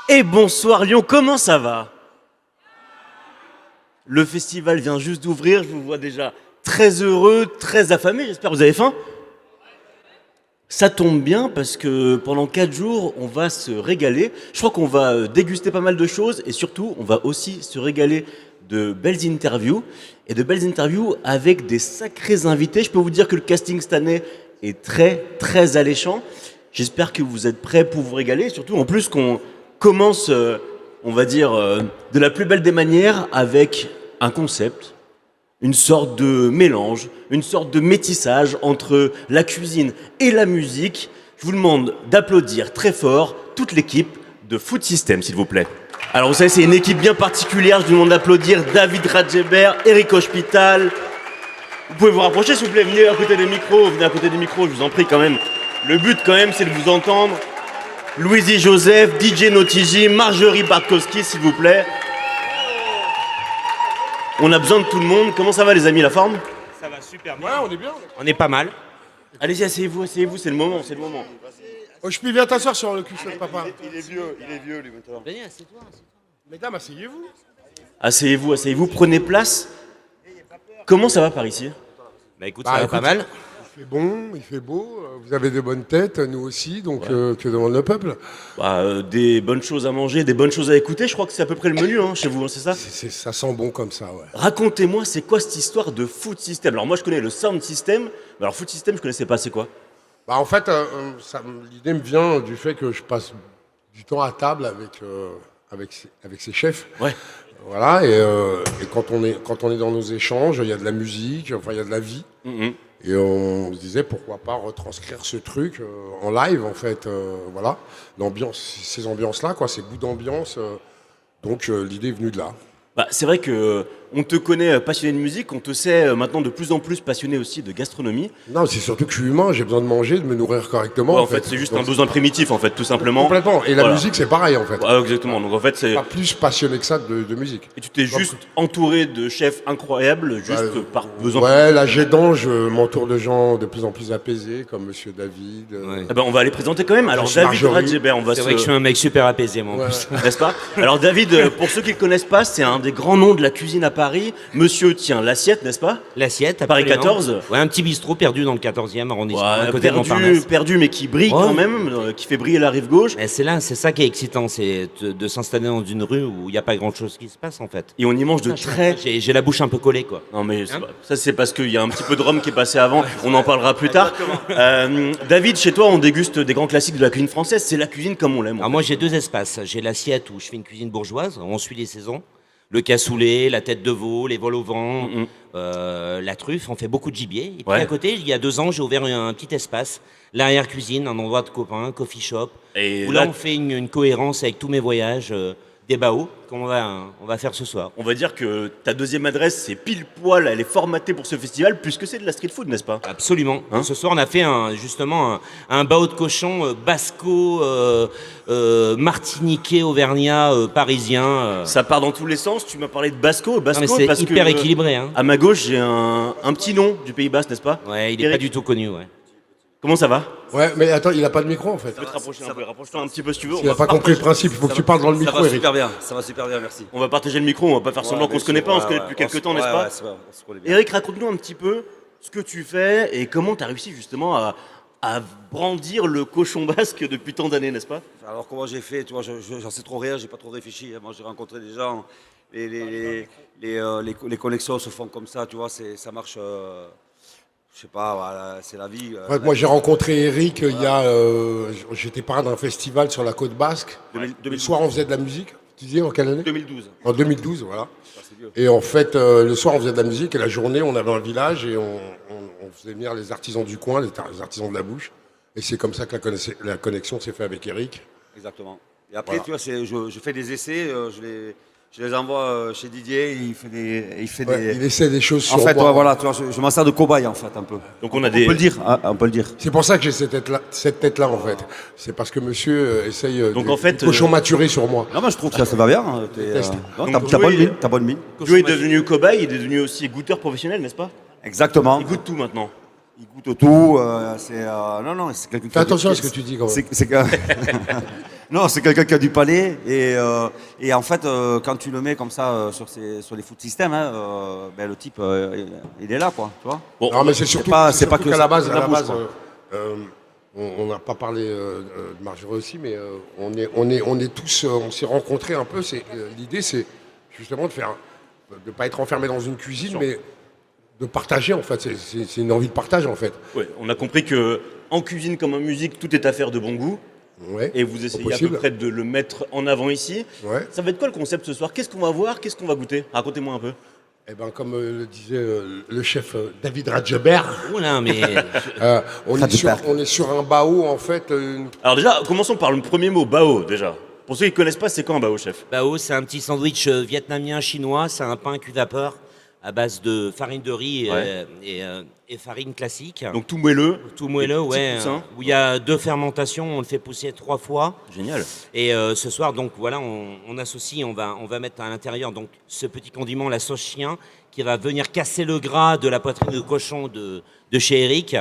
Et bonsoir Lyon, comment ça va? Le festival vient juste d'ouvrir, je vous vois déjà très heureux, très affamé, j'espère que vous avez faim. Ça tombe bien parce que pendant 4 jours, on va se régaler. Je crois qu'on va déguster pas mal de choses et surtout, on va aussi se régaler de belles interviews et de belles interviews avec des sacrés invités. Je peux vous dire que le casting cette année est très très alléchant. J'espère que vous êtes prêts pour vous régaler, surtout en plus qu'on commence, on va dire, de la plus belle des manières avec un concept, une sorte de mélange, une sorte de métissage entre la cuisine et la musique. Je vous demande d'applaudir très fort toute l'équipe de Food System, s'il vous plaît. Alors vous savez, c'est une équipe bien particulière, je vous demande d'applaudir David Radjeber, Eric Hospital. Vous pouvez vous rapprocher, s'il vous plaît, venez à côté des micros, je vous en prie quand même. Le but quand même, c'est de vous entendre. Louisie Joseph, DJ Notigi, Marjorie Bartkowski, s'il vous plaît. On a besoin de tout le monde. Comment ça va les amis, la forme? Ça va super bien. Ouais, on est bien. On est pas mal. Allez-y, asseyez-vous, c'est le moment, Oh, je peux bien t'asseoir sur le cul de papa. Il est vieux, lui, maintenant. Venez, assieds-toi. Mesdames, asseyez-vous. Asseyez-vous, prenez place. Comment ça va par ici? Bah écoute, Bah, ça va écoute, pas mal. Il fait bon, il fait beau, vous avez de bonnes têtes, nous aussi, donc que demande le peuple? Des bonnes choses à manger, des bonnes choses à écouter, je crois que c'est à peu près le menu chez vous, c'est ça? Ça sent bon comme ça, ouais. Racontez-moi, c'est quoi cette histoire de Food System? Alors moi je connais le Sound System, mais alors Food System je connaissais pas, c'est quoi? Bah, en fait, l'idée me vient du fait que je passe du temps à table avec ces chefs. Ouais. Voilà, et quand on est dans nos échanges, il y a de la musique, enfin il y a de la vie. Et on se disait pourquoi pas retranscrire ce truc en live en fait, voilà, ces ambiances-là, quoi, ces bouts d'ambiance. Donc l'idée est venue de là. Bah, c'est vrai que on te connaît passionné de musique, on te sait maintenant de plus en plus passionné aussi de gastronomie. Non, c'est surtout que je suis humain, j'ai besoin de manger, de me nourrir correctement. Ouais, en fait, c'est juste un besoin primitif, en fait, tout simplement. Complètement. Et la Voilà. musique, c'est pareil, en fait. Ouais, exactement. Donc en fait, c'est. Pas plus passionné que ça de musique. Et tu t'es juste entouré de chefs incroyables, juste par besoin. Ouais, là, je m'entoure de gens de plus en plus apaisés, comme Monsieur David. Eh ben, on va les présenter quand même. Alors David Marjorie. Radjeber, on va C'est vrai que je suis un mec super apaisé, moi, en Ouais. plus. N'est-ce pas? Alors David, pour ceux qui ne le connaissent pas, c'est un des grands noms de la cuisine à Paris. Monsieur tient l'assiette, n'est-ce pas? L'assiette, Paris absolument. 14. Ouais, un petit bistrot perdu dans le 14e arrondissement, à Ouais, côté de Montparnasse. perdu, mais qui brille Ouais. quand même, qui fait briller la rive gauche. Mais c'est ça qui est excitant, c'est de s'installer dans une rue où il n'y a pas grand-chose qui se passe, en fait. Et on y mange de très. J'ai la bouche un peu collée, quoi. Non mais Hein ça c'est parce qu'il y a un petit peu de rhum qui est passé avant, on en parlera plus tard. David, chez toi on déguste des grands classiques de la cuisine française, c'est la cuisine comme on l'aime. Alors moi j'ai deux espaces. J'ai l'assiette où je fais une cuisine bourgeoise, on suit les saisons. Le cassoulet, la tête de veau, les vols au vent, la truffe, on fait beaucoup de gibier. Et puis Ouais. à côté, il y a 2 ans, j'ai ouvert un petit espace, l'arrière-cuisine, un endroit de copains, un coffee shop, Et où là, là on fait une cohérence avec tous mes voyages, des baos qu'on va faire ce soir. on va dire que ta deuxième adresse c'est pile poil, elle est formatée pour ce festival puisque c'est de la street food, n'est-ce pas? Absolument. Hein Ce soir, on a fait justement un bao de cochon basco, martiniquais, auvergnat, parisien. Ça part dans tous les sens, tu m'as parlé de Basco, Non, mais parce c'est que hyper équilibré. Hein. à ma gauche j'ai un petit nom du Pays Basque, n'est-ce pas? Ouais, il est Eric, pas du tout connu. Ouais. comment ça va? Ouais, mais attends, il a pas de micro, en fait. Tu peux te rapprocher un peu, rapproche-toi un petit peu si tu veux. Il a pas compris le principe, il faut que tu parles dans le micro, Eric. Ça va super bien, merci. On va partager le micro, on va pas faire semblant qu'on se connaît pas, on se connaît depuis quelques temps, n'est-ce pas? Ouais, c'est vrai, on se connaît bien. Eric, raconte-nous un petit peu ce que tu fais et comment tu as réussi justement à brandir le cochon basque depuis tant d'années, n'est-ce pas? Alors, comment j'ai fait, tu vois, j'en sais trop rien, j'ai pas trop réfléchi. Moi, j'ai rencontré des gens, les connexions se font comme ça, tu vois, ça marche, je sais pas, voilà, c'est la vie. En fait, moi, j'ai rencontré Eric j'étais parrain d'un festival sur la côte basque. Le soir, on faisait de la musique. Tu disais en quelle année? 2012. En 2012, voilà. c'est vieux. Et en fait, le soir, on faisait de la musique et la journée, on avait un village et on faisait venir les artisans du coin, les artisans de la bouche. Et c'est comme ça que la connexion s'est faite avec Eric. Exactement. Et après, Voilà. tu vois, je fais des essais, je les envoie chez Didier, il fait Ouais, il essaie des choses En sur fait, moi. ouais, voilà, tu vois, je m'en sers de cobaye, en fait, un peu. Donc on a On peut le dire, hein, on peut le dire. C'est pour ça que j'ai cette tête-là, en fait. C'est parce que monsieur essaye Donc, en fait, du cochon maturé sur moi. Non, mais je trouve que ça va bien. Hein, Teste. non, Donc, t'as bonne oui. mine, t'as bonne mine. Joe est devenu cobaye, il est devenu aussi goûteur professionnel, n'est-ce pas? Exactement. Il goûte tout maintenant. Il goûte tout. Non, c'est quelqu'un qui Fais attention à ce que tu dis, quand même. C'est que- Non, c'est quelqu'un qui a du palais et en fait, quand tu le mets comme ça sur les food systems, ben, le type, il est là, quoi, tu vois. Bon, Non, mais c'est surtout, c'est pas que qu'à la base, la bouche, quoi. on n'a pas parlé de Marjorie aussi, mais on est tous, on s'est rencontrés un peu. L'idée, c'est justement de pas être enfermé dans une cuisine, mais de partager en fait. C'est une envie de partage en fait. Ouais, on a compris que en cuisine comme en musique, tout est affaire de bon goût. Ouais. Et vous essayez à peu Possible. près de le mettre en avant ici. Ouais. Ça va être quoi le concept ce soir? Qu'est-ce qu'on va voir? Qu'est-ce qu'on va goûter? Racontez-moi un peu. Eh ben, comme le disait le chef David Radjeber, Oula, mais on est sur un bao en fait. Alors déjà, commençons par le premier mot, bao déjà. Pour ceux qui ne connaissent pas, c'est quoi un bao, chef? bao, c'est un petit sandwich vietnamien chinois. C'est un pain cuit-vapeur à base de farine de riz et farine classique. Donc tout moelleux. Tout moelleux, petit ouais. poussin. Où il y a 2 fermentations, on le fait pousser 3 fois. Génial. Et ce soir, donc voilà, on associe, on va mettre à l'intérieur donc ce petit condiment, la sauce chien, qui va venir casser le gras de la poitrine de cochon de chez Eric.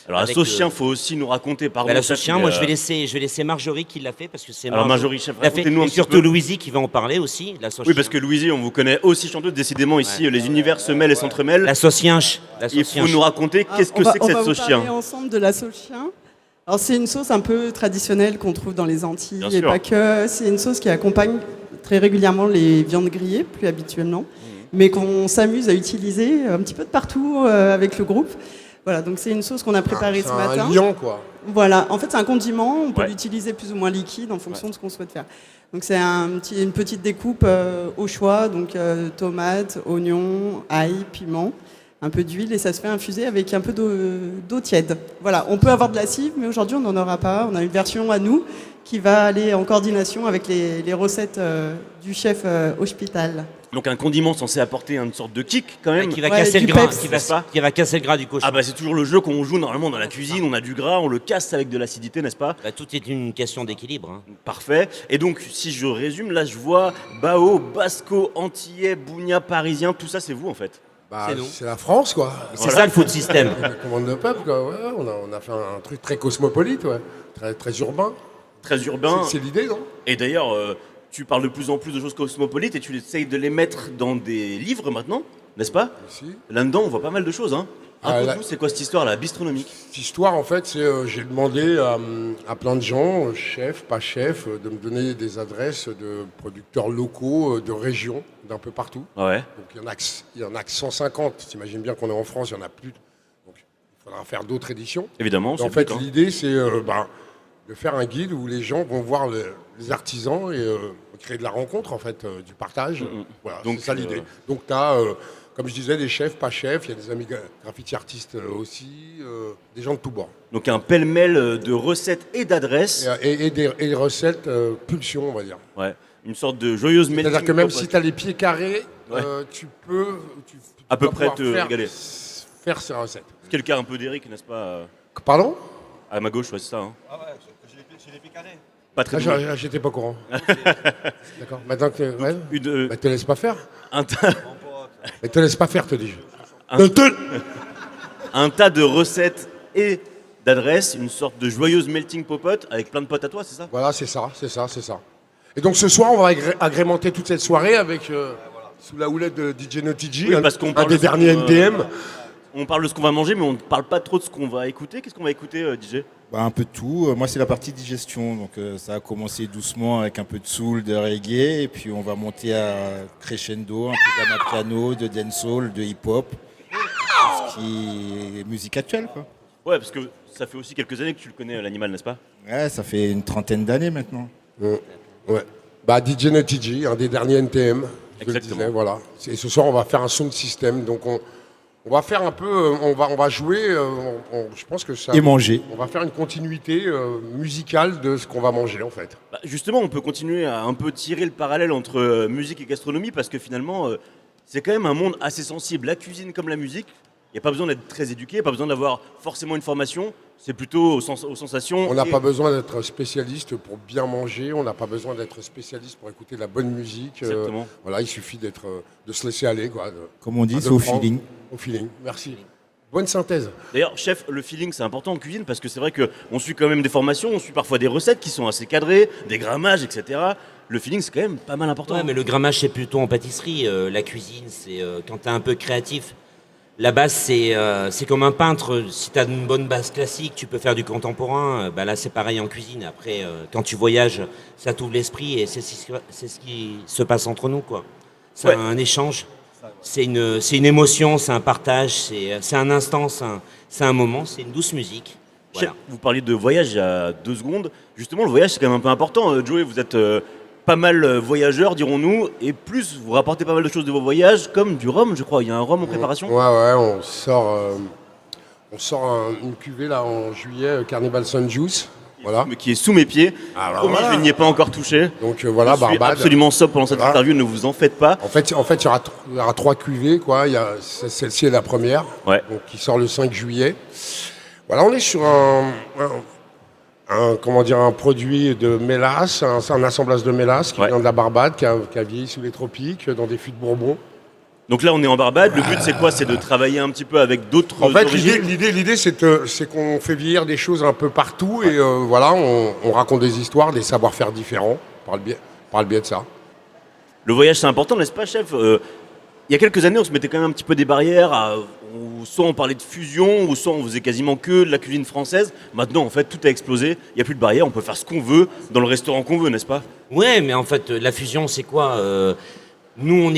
Alors la Avec sauce le- chien, faut aussi nous raconter. Pardon. Bah, la chef, sauce chien, mais, moi je vais laisser Marjorie qui l'a fait parce que c'est Alors Marjorie, chef, qui l'a fait. racontez-nous un Et petit surtout peu. Louisie qui va en parler aussi, la sauce Oui, parce que chien. Louisie, on vous connaît aussi chanteuse. Décidément, ici, les univers se mêlent et s'entremêlent. La sauce chien. La Il sauce faut chien. nous raconter qu'est-ce que c'est que cette sauce On va chien. vous parler ensemble de la sauce chien. Alors c'est une sauce un peu traditionnelle qu'on trouve dans les Antilles Bien et sûr. pas que. C'est une sauce qui accompagne très régulièrement les viandes grillées, plus habituellement, mais qu'on s'amuse à utiliser un petit peu de partout avec le groupe. Voilà, donc c'est une sauce qu'on a préparée C'est ce matin. un lion quoi. Voilà, en fait c'est un condiment, on peut Ouais. l'utiliser plus ou moins liquide en fonction de ce qu'on souhaite faire. Donc c'est une petite découpe au choix, donc tomates, oignons, ail, piment, un peu d'huile et ça se fait infuser avec un peu d'eau tiède. Voilà, on peut avoir de la cive, mais aujourd'hui on n'en aura pas. On a une version à nous qui va aller en coordination avec les recettes du chef Hospital. Donc un condiment censé apporter une sorte de kick quand même. Qui va Ouais, casser du le gras, peps. N'est-ce pas qui va casser le gras du cochon. Ah bah c'est toujours le jeu qu'on joue normalement dans la cuisine. On a du gras, on le casse avec de l'acidité, n'est-ce pas? Bah, tout est une question d'équilibre. Hein. Parfait. Et donc, si je résume, là, je vois bao, basco, antillais, bougna, parisien, tout ça, c'est vous, en fait. Bah, C'est nous. c'est la France quoi. C'est ça le food system. La commande de peuple quoi. Ouais, on a fait un truc très cosmopolite, ouais. Très urbain. Très urbain. C'est l'idée non? Et d'ailleurs, tu parles de plus en plus de choses cosmopolites et tu essayes de les mettre dans des livres maintenant, n'est-ce pas? Ici. Là-dedans, on voit pas mal de choses, hein. Ah, Raconte-nous, c'est quoi cette histoire, là, bistronomique? Cette histoire, en fait, c'est j'ai demandé à plein de gens, chefs, pas chefs, de me donner des adresses de producteurs locaux, de régions, d'un peu partout. Ah ouais. Donc il y en a que 150. T'imagines bien qu'on est en France, il y en a plus. Donc il faudra faire d'autres éditions. Évidemment, Et c'est en fait, le but, hein. l'idée, c'est de faire un guide où les gens vont voir les artisans et créer de la rencontre, en fait, du partage. Voilà, Donc, c'est ça l'idée. Donc tu as, comme je disais, des chefs, pas chefs, il y a des amis graffiti artistes aussi, des gens de tous bords. Donc un pêle-mêle de recettes et d'adresses. Et des recettes pulsion, on va dire. Ouais. Une sorte de joyeuse melting C'est-à-dire que même pot. si tu as les pieds carrés, Ouais. tu peux À peu vas près pouvoir te régaler. faire ces recettes. C'est le cas un peu d'Eric, n'est-ce pas? Pardon? À ma gauche, ouais, c'est ça. Hein. Ah ouais, j'ai les pieds carrés. Pas très dommage. J'étais pas au courant. D'accord. Maintenant que ouais. Bah, te laisse pas faire. un, tas, Mais te laisse pas faire, te dis-je. Un- un tas de recettes et d'adresses, une sorte de joyeuse melting popote avec plein de potes à toi, c'est ça? Voilà, c'est ça. Et donc ce soir, on va agrémenter toute cette soirée avec sous la houlette de DJ Notigi, Oui, parce qu'on un parle des de derniers son, NTM. On parle de ce qu'on va manger, mais on ne parle pas trop de ce qu'on va écouter. Qu'est-ce qu'on va écouter, DJ? Bah, un peu de tout. Moi, c'est la partie digestion. Donc, ça a commencé doucement avec un peu de soul, de reggae. Et puis, on va monter à crescendo, un peu d'amapiano, de dancehall, de hip-hop. Tout ce qui est musique actuelle, quoi. Ouais, parce que ça fait aussi quelques années que tu le connais, l'animal, n'est-ce pas? Ouais, ça fait une trentaine d'années maintenant. Ouais. Bah, DJ Notigi, un des derniers NTM. Je le Exactement. disais, voilà. Et ce soir, on va faire un sound system. Donc on va faire un peu, on va jouer. Je pense que ça. Et manger. On va faire une continuité musicale de ce qu'on va manger en fait. Bah, justement, on peut continuer à un peu tirer le parallèle entre musique et gastronomie, parce que finalement, c'est quand même un monde assez sensible. La cuisine comme la musique, il n'y a pas besoin d'être très éduqué, il n'y a pas besoin d'avoir forcément une formation. C'est plutôt aux sensations. On n'a et- pas besoin d'être spécialiste pour bien manger. On n'a pas besoin d'être spécialiste pour écouter de la bonne musique. Exactement. Voilà, il suffit de se laisser aller quoi. Comme on dit, de c'est au prendre feeling. Au feeling. Merci. Bonne synthèse. D'ailleurs, chef, le feeling c'est important en cuisine parce que c'est vrai qu'on suit quand même des formations, on suit parfois des recettes qui sont assez cadrées, des grammages, etc. Le feeling c'est quand même pas mal important. Ouais, mais le grammage, c'est plutôt en pâtisserie. La cuisine, c'est quand t'es un peu créatif. La base, c'est comme un peintre. Si t'as une bonne base classique, tu peux faire du contemporain. Bah là, c'est pareil en cuisine. Après, quand tu voyages, ça t'ouvre l'esprit et c'est ce qui se passe entre nous, quoi. C'est un échange. C'est une émotion, c'est un partage, c'est un instant, c'est un moment, c'est une douce musique. Voilà. Chef, vous parliez de voyage il y a 2 secondes. Justement, le voyage c'est quand même un peu important. Joey, vous êtes pas mal voyageur, dirons-nous, et plus vous rapportez pas mal de choses de vos voyages, comme du rhum, je crois. Il y a un rhum en préparation. Ouais, on sort une cuvée là en juillet, Carnival Sun Juice. Voilà. Mais qui est sous mes pieds. Alors, Promis, voilà. je n'y ai pas encore touché. Donc voilà, je suis Barbade. absolument sobre pendant cette Voilà. interview, ne vous en faites pas. En fait, il y aura 3 cuvées, quoi. Celle-ci est la première, Ouais. donc qui sort le 5 juillet. Voilà, on est sur un produit de mélasse, un assemblage de mélasse qui Ouais. vient de la Barbade, qui a vieilli sous les tropiques, dans des fûts de Bourbon. Donc là, on est en Barbade. Le but, c'est quoi? C'est de travailler un petit peu avec d'autres En fait, origines. l'idée, c'est qu'on fait vieillir des choses un peu partout et voilà, on raconte des histoires, des savoir-faire différents par le biais de ça. Le voyage, c'est important, n'est-ce pas, chef? Il y a quelques années, on se mettait quand même un petit peu des barrières. Soit on parlait de fusion, ou soit on faisait quasiment que de la cuisine française. Maintenant, en fait, tout a explosé. Il n'y a plus de barrières. On peut faire ce qu'on veut dans le restaurant qu'on veut, n'est-ce pas? Ouais, mais en fait, la fusion, c'est quoi Nous,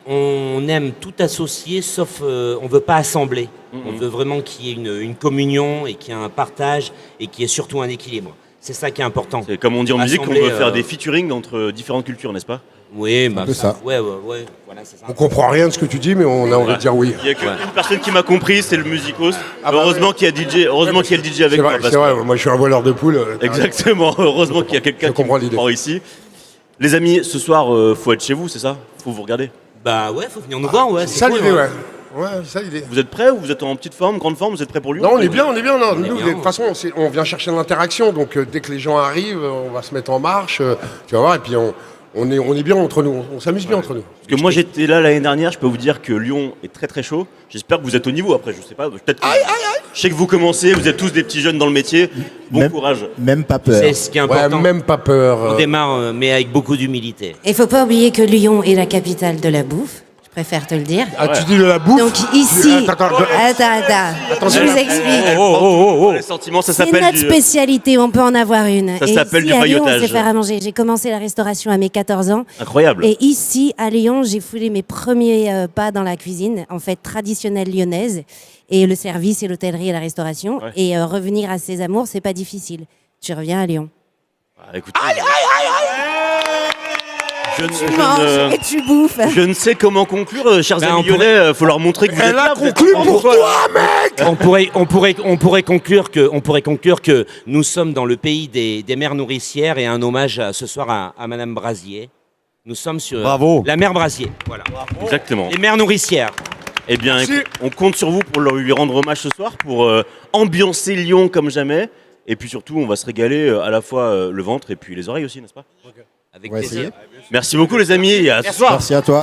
on aime tout associer, sauf on veut pas assembler. On veut vraiment qu'il y ait une communion et qu'il y ait un partage et qu'il y ait surtout un équilibre. C'est ça qui est important. C'est comme on dit en musique, on Assembler, veut faire des featuring entre différentes cultures, n'est-ce pas? Oui, bah, peu ça. Ouais, voilà, c'est ça. On comprend rien de ce que tu dis, mais on a envie de dire oui. Il n'y a qu'une personne qui m'a compris, c'est le musicos. Ah bah Heureusement qu'il y a DJ, heureusement qu'il y a le DJ avec C'est moi. vrai, parce c'est vrai, que- moi je suis un voleur de poules. Exactement, heureusement qu'il y a quelqu'un Je qui comprends me l'idée. prend ici. Les amis, ce soir, faut être chez vous, c'est ça? Faut vous regarder. Bah ouais, faut venir nous voir, ouais. C'est ça cool, l'idée, hein. ouais. Ouais, c'est ça l'idée. Vous êtes prêts ou vous êtes en petite forme, grande forme? Vous êtes prêts pour lui? Non, on est bien. Non, nous, bien. de toute façon, on vient chercher l'interaction. Donc, dès que les gens arrivent, on va se mettre en marche. Tu vas voir, et puis on est bien entre nous. On s'amuse bien entre nous. Parce que moi j'étais là l'année dernière, je peux vous dire que Lyon est très très chaud. J'espère que vous êtes au niveau après, je sais pas. Peut-être que... Je sais que vous commencez, vous êtes tous des petits jeunes dans le métier. Bon Même- courage. Même pas peur. C'est ce qui est Ouais, important. même pas peur. On démarre, mais avec beaucoup d'humilité. Il faut pas oublier que Lyon est la capitale de la bouffe. Je préfère te le dire. Ah, tu dis de la bouffe Donc ici, Attends, je vous explique. Les sentiments, ça C'est s'appelle notre du... spécialité, on peut en avoir une. Ça Et s'appelle ici, du à Lyon, on faillotage. sait faire à manger. J'ai commencé la restauration à mes 14 ans. Incroyable. Et ici, à Lyon, j'ai foulé mes premiers pas dans la cuisine, en fait traditionnelle lyonnaise. Et le service et l'hôtellerie et la restauration. Ouais. Et revenir à ses amours, c'est pas difficile. Tu reviens à Lyon. Ah, écoutez, je ne- Tu je manges ne- et tu bouffes. Je ne sais comment conclure, chers Ben, amis on pourrait- lyonnais, faut leur montrer que vous êtes Elle a là. vous êtes conclu en pour contrôle. toi, mec. On pourrait conclure que nous sommes dans le pays des mères nourricières et un hommage ce soir à Madame Brasier. Nous sommes sur Bravo. la mère Brasier. Voilà. Exactement. Les mères nourricières. Eh bien, Merci. écoute, on compte sur vous pour lui rendre hommage ce soir, pour ambiancer Lyon comme jamais. Et puis surtout, on va se régaler à la fois le ventre et puis les oreilles aussi, n'est-ce pas? Avec On va plaisir. essayer. Merci beaucoup les amis, et à ce soir. Merci à toi.